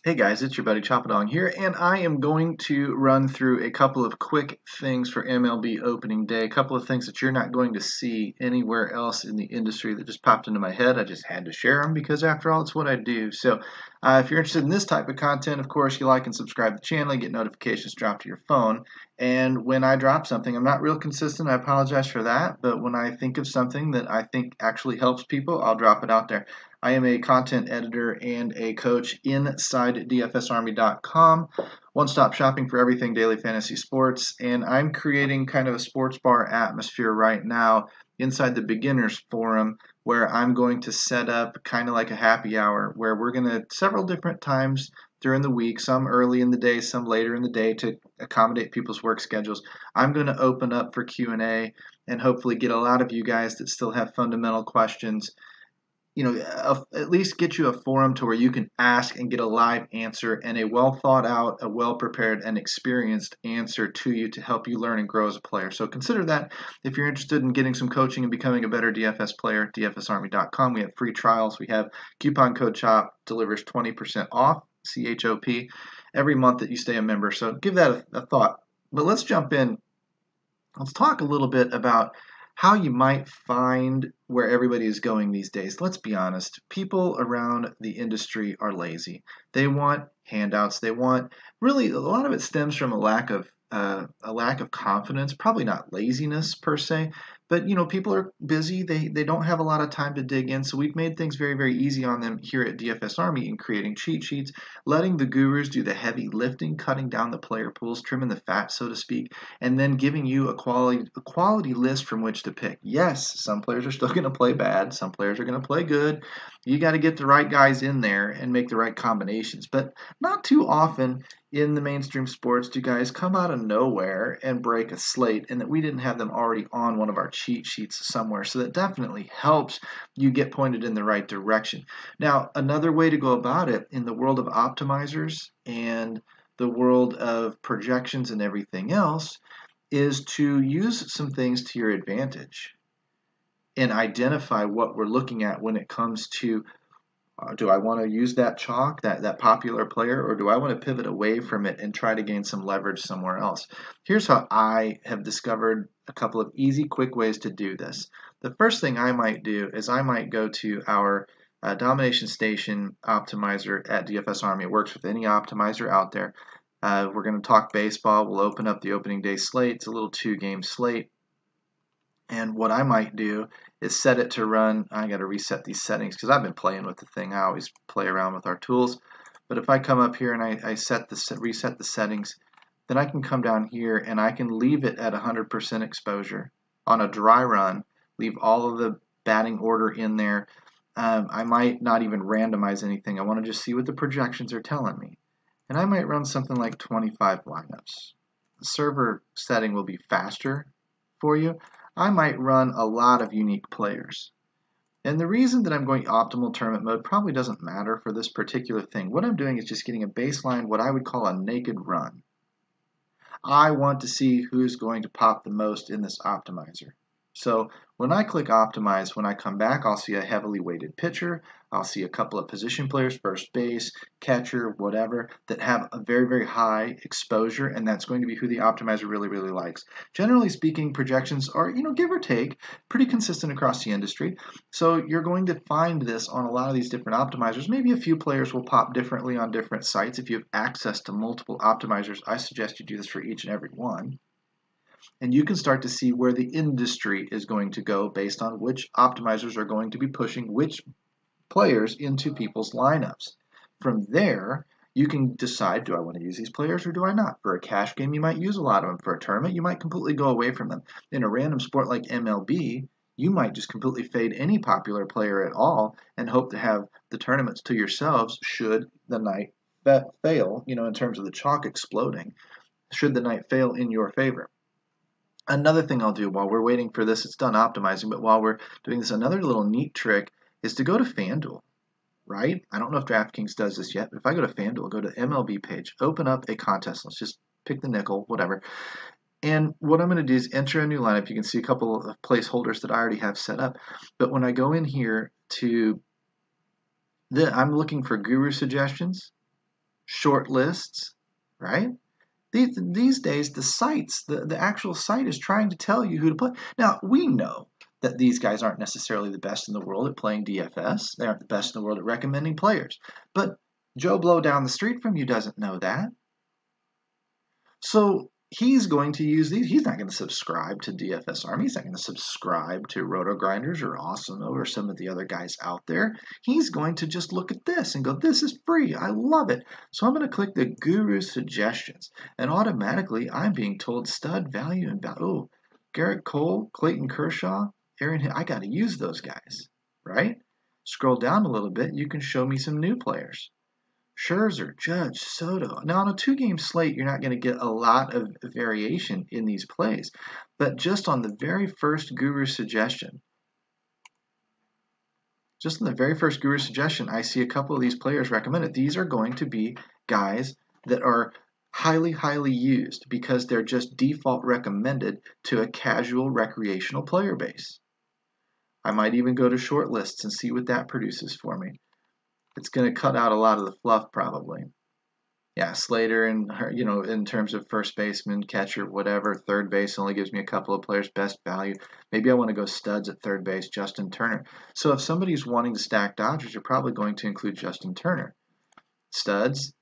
Hey guys, it's your buddy Choppadong here, and I am going to run through a couple of quick things for MLB opening day, a couple of things that you're not going to see anywhere else in the industry that just popped into my head. I just had to share them because after all, it's what I do. So if you're interested in this type of content, of course, you like and subscribe to the channel, you get notifications dropped to your phone. And when I drop something, I'm not real consistent, I apologize for that, but when I think of something that I think actually helps people, I'll drop it out there. I am a content editor and a coach inside DFSArmy.com, one-stop shopping for everything daily fantasy sports, and I'm creating kind of a sports bar atmosphere right now inside the beginners forum where I'm going to set up kind of like a happy hour where we're going to several different times during the week, some early in the day, some later in the day to accommodate people's work schedules. I'm going to open up for Q&A and hopefully get a lot of you guys that still have fundamental questions, at least get you a forum to where you can ask and get a live answer and a well thought out, a well prepared and experienced answer to you to help you learn and grow as a player. So consider that if you're interested in getting some coaching and becoming a better DFS player, DFSArmy.com. We have free trials. We have coupon code CHOP delivers 20% off, CHOP, every month that you stay a member. So give that a thought. But let's jump in. Let's talk a little bit about how you might find where everybody is going these days. Let's be honest, people around the industry are lazy. They want handouts. They want, really, a lot of it stems from a lack of confidence, probably not laziness per se, but people are busy. They don't have a lot of time to dig in, so we've made things very, very easy on them here at DFS Army in creating cheat sheets, letting the gurus do the heavy lifting, cutting down the player pools, trimming the fat, so to speak, and then giving you a quality list from which to pick. Yes, some players are still going to play bad. Some players are going to play good. You got to get the right guys in there and make the right combinations. But not too often in the mainstream sports do guys come out of nowhere and break a slate, and that we didn't have them already on one of our cheat sheets somewhere. So that definitely helps you get pointed in the right direction. Now, another way to go about it in the world of optimizers and the world of projections and everything else is to use some things to your advantage and identify what we're looking at when it comes to do I want to use that chalk, that popular player, or do I want to pivot away from it and try to gain some leverage somewhere else? Here's how I have discovered a couple of easy, quick ways to do this. The first thing I might do is I might go to our domination station optimizer at DFS Army. It works with any optimizer out there. We're going to talk baseball. We'll open up the opening day slate. It's a little two-game slate. And what I might do is set it to run. I got to reset these settings because I've been playing with the thing. I always play around with our tools. But if I come up here and I reset the settings, then I can come down here and I can leave it at 100% exposure on a dry run. Leave all of the batting order in there. I might not even randomize anything. I want to just see what the projections are telling me. And I might run something like 25 lineups. The server setting will be faster for you. I might run a lot of unique players. And the reason that I'm going optimal tournament mode probably doesn't matter for this particular thing. What I'm doing is just getting a baseline, what I would call a naked run. I want to see who's going to pop the most in this optimizer. So when I click optimize, when I come back, I'll see a heavily weighted pitcher. I'll see a couple of position players, first base, catcher, whatever, that have a very, very high exposure, and that's going to be who the optimizer really, really likes. Generally speaking, projections are, give or take, pretty consistent across the industry. So you're going to find this on a lot of these different optimizers. Maybe a few players will pop differently on different sites. If you have access to multiple optimizers, I suggest you do this for each and every one. And you can start to see where the industry is going to go based on which optimizers are going to be pushing which players into people's lineups. From there, you can decide, do I want to use these players or do I not? For a cash game, you might use a lot of them. For a tournament, you might completely go away from them. In a random sport like MLB, you might just completely fade any popular player at all and hope to have the tournaments to yourselves should the night fail, in terms of the chalk exploding, should the night fail in your favor. Another thing I'll do while we're waiting for this, it's done optimizing, but while we're doing this, another little neat trick is to go to FanDuel, right? I don't know if DraftKings does this yet, but if I go to FanDuel, go to MLB page, open up a contest, let's just pick the nickel, whatever. And what I'm going to do is enter a new lineup. You can see a couple of placeholders that I already have set up. But when I go in here to I'm looking for guru suggestions. short lists, right? These days, the sites, the actual site is trying to tell you who to play. Now, we know that these guys aren't necessarily the best in the world at playing DFS. They aren't the best in the world at recommending players. But Joe Blow down the street from you doesn't know that. So he's going to use these. He's not going to subscribe to DFS Army. He's not going to subscribe to Roto Grinders or Awesemo or some of the other guys out there. He's going to just look at this and go, this is free. I love it. So I'm going to click the Guru Suggestions. And automatically I'm being told stud, value, and value. Oh, Garrett Cole, Clayton Kershaw, Aaron Hill. I got to use those guys, right? Scroll down a little bit. You can show me some new players. Scherzer, Judge, Soto. Now, on a two-game slate, you're not going to get a lot of variation in these plays. But just on the very first Guru Suggestion, I see a couple of these players recommended. These are going to be guys that are highly, highly used because they're just default recommended to a casual recreational player base. I might even go to short lists and see what that produces for me. It's going to cut out a lot of the fluff probably. Yeah, Slater and in terms of first baseman, catcher, whatever. Third base only gives me a couple of players, best value. Maybe I want to go studs at third base, Justin Turner. So if somebody's wanting to stack Dodgers, you're probably going to include Justin Turner. Studs,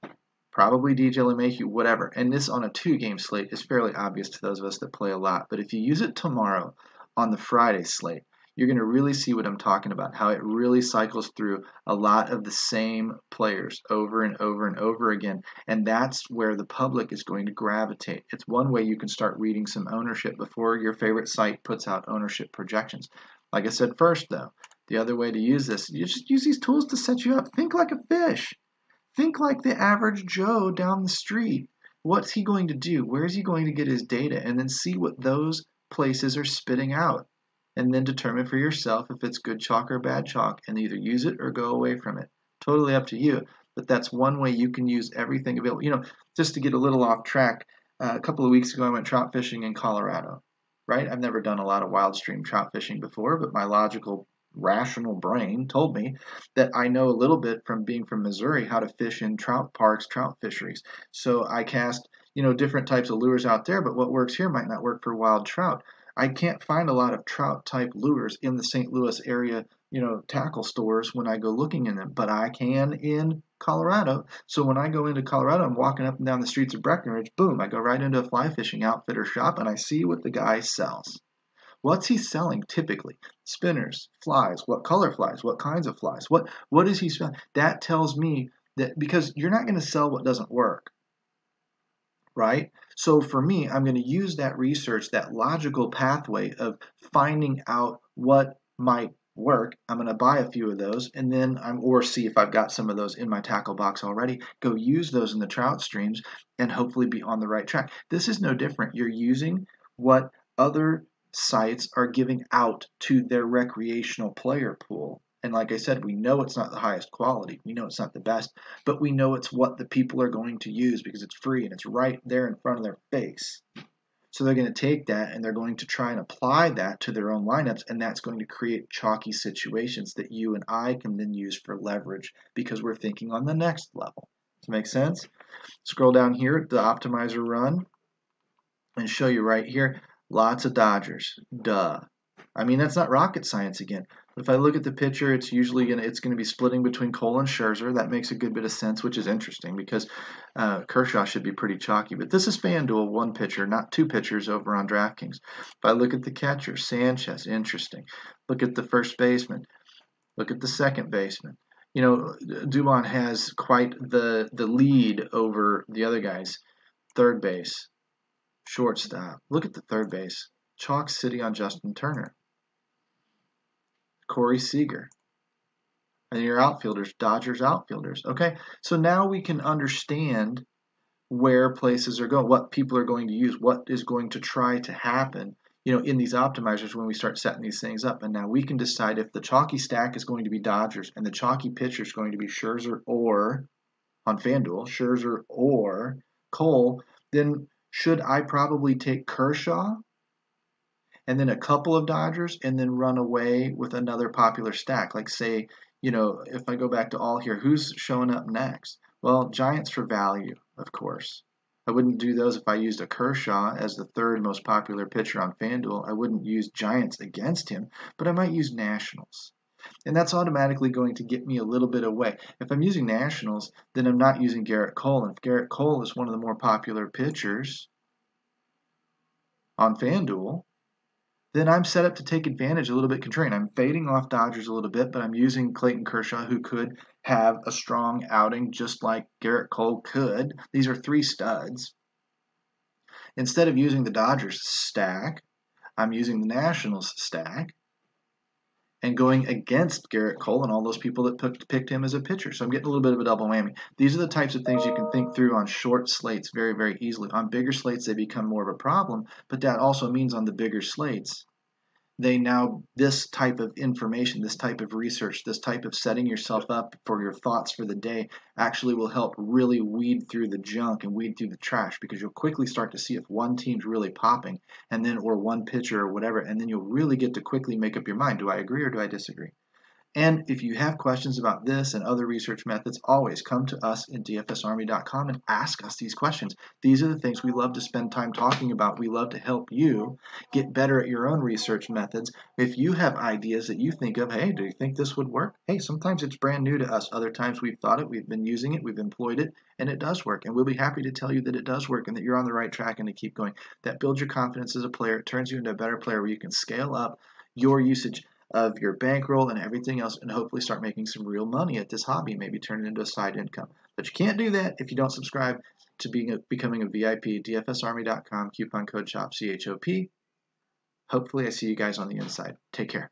probably DJ LeMahieu, whatever. And this on a two-game slate is fairly obvious to those of us that play a lot. But if you use it tomorrow on the Friday slate, you're going to really see what I'm talking about, how it really cycles through a lot of the same players over and over and over again. And that's where the public is going to gravitate. It's one way you can start reading some ownership before your favorite site puts out ownership projections. Like I said first, though, the other way to use this, you just use these tools to set you up. Think like a fish. Think like the average Joe down the street. What's he going to do? Where's he going to get his data? And then see what those places are spitting out. And then determine for yourself if it's good chalk or bad chalk and either use it or go away from it. Totally up to you. But that's one way you can use everything available. Just to get a little off track, a couple of weeks ago I went trout fishing in Colorado, right? I've never done a lot of wild stream trout fishing before, but my logical, rational brain told me that I know a little bit from being from Missouri how to fish in trout parks, trout fisheries. So I cast, different types of lures out there, but what works here might not work for wild trout. I can't find a lot of trout type lures in the St. Louis area, tackle stores when I go looking in them, but I can in Colorado. So when I go into Colorado, I'm walking up and down the streets of Breckenridge, boom, I go right into a fly fishing outfitter shop and I see what the guy sells. What's he selling typically? Spinners, flies, what color flies, what kinds of flies, what is he selling? That tells me that because you're not going to sell what doesn't work. Right? So for me, I'm going to use that research, that logical pathway of finding out what might work. I'm going to buy a few of those and then or see if I've got some of those in my tackle box already, go use those in the trout streams and hopefully be on the right track. This is no different. You're using what other sites are giving out to their recreational player pool. And like I said, we know it's not the highest quality. We know it's not the best, but we know it's what the people are going to use because it's free and it's right there in front of their face. So they're going to take that and they're going to try and apply that to their own lineups, and that's going to create chalky situations that you and I can then use for leverage because we're thinking on the next level. Does that make sense? Scroll down here at the optimizer run and show you right here, lots of Dodgers. Duh. I mean, that's not rocket science again. But if I look at the pitcher, it's usually going to be splitting between Cole and Scherzer. That makes a good bit of sense, which is interesting because Kershaw should be pretty chalky. But this is FanDuel, one pitcher, not two pitchers over on DraftKings. If I look at the catcher, Sanchez, interesting. Look at the first baseman. Look at the second baseman. Dubon has quite the lead over the other guys. Third base, shortstop. Look at the third base. Chalk City on Justin Turner. Corey Seager. And your outfielders, Dodgers outfielders. Okay, so now we can understand where places are going, what people are going to use, what is going to try to happen, in these optimizers when we start setting these things up. And now we can decide if the chalky stack is going to be Dodgers and the chalky pitcher is going to be Scherzer or, on FanDuel, Scherzer or Cole, then should I probably take Kershaw and then a couple of Dodgers, and then run away with another popular stack? Like say, if I go back to all here, who's showing up next? Well, Giants for value, of course. I wouldn't do those if I used a Kershaw as the third most popular pitcher on FanDuel. I wouldn't use Giants against him, but I might use Nationals. And that's automatically going to get me a little bit away. If I'm using Nationals, then I'm not using Garrett Cole. And if Garrett Cole is one of the more popular pitchers on FanDuel, then I'm set up to take advantage a little bit contrarian. I'm fading off Dodgers a little bit, but I'm using Clayton Kershaw, who could have a strong outing just like Garrett Cole could. These are three studs. Instead of using the Dodgers stack, I'm using the Nationals stack and going against Garrett Cole and all those people that picked him as a pitcher. So I'm getting a little bit of a double whammy. These are the types of things you can think through on short slates very, very easily. On bigger slates, they become more of a problem, but that also means on the bigger slates, this type of information, this type of research, this type of setting yourself up for your thoughts for the day actually will help really weed through the junk and weed through the trash, because you'll quickly start to see if one team's really popping or one pitcher or whatever, and then you'll really get to quickly make up your mind. Do I agree or do I disagree? And if you have questions about this and other research methods, always come to us at dfsarmy.com and ask us these questions. These are the things we love to spend time talking about. We love to help you get better at your own research methods. If you have ideas that you think of, hey, do you think this would work? Hey, sometimes it's brand new to us. Other times we've thought it, we've been using it, we've employed it, and it does work. And we'll be happy to tell you that it does work and that you're on the right track and to keep going. That builds your confidence as a player. It turns you into a better player where you can scale up your usage of your bankroll and everything else and hopefully start making some real money at this hobby, maybe turn it into a side income. But you can't do that if you don't subscribe to becoming a VIP. DFSarmy.com, coupon code SHOP, CHOP. Hopefully I see you guys on the inside. Take care.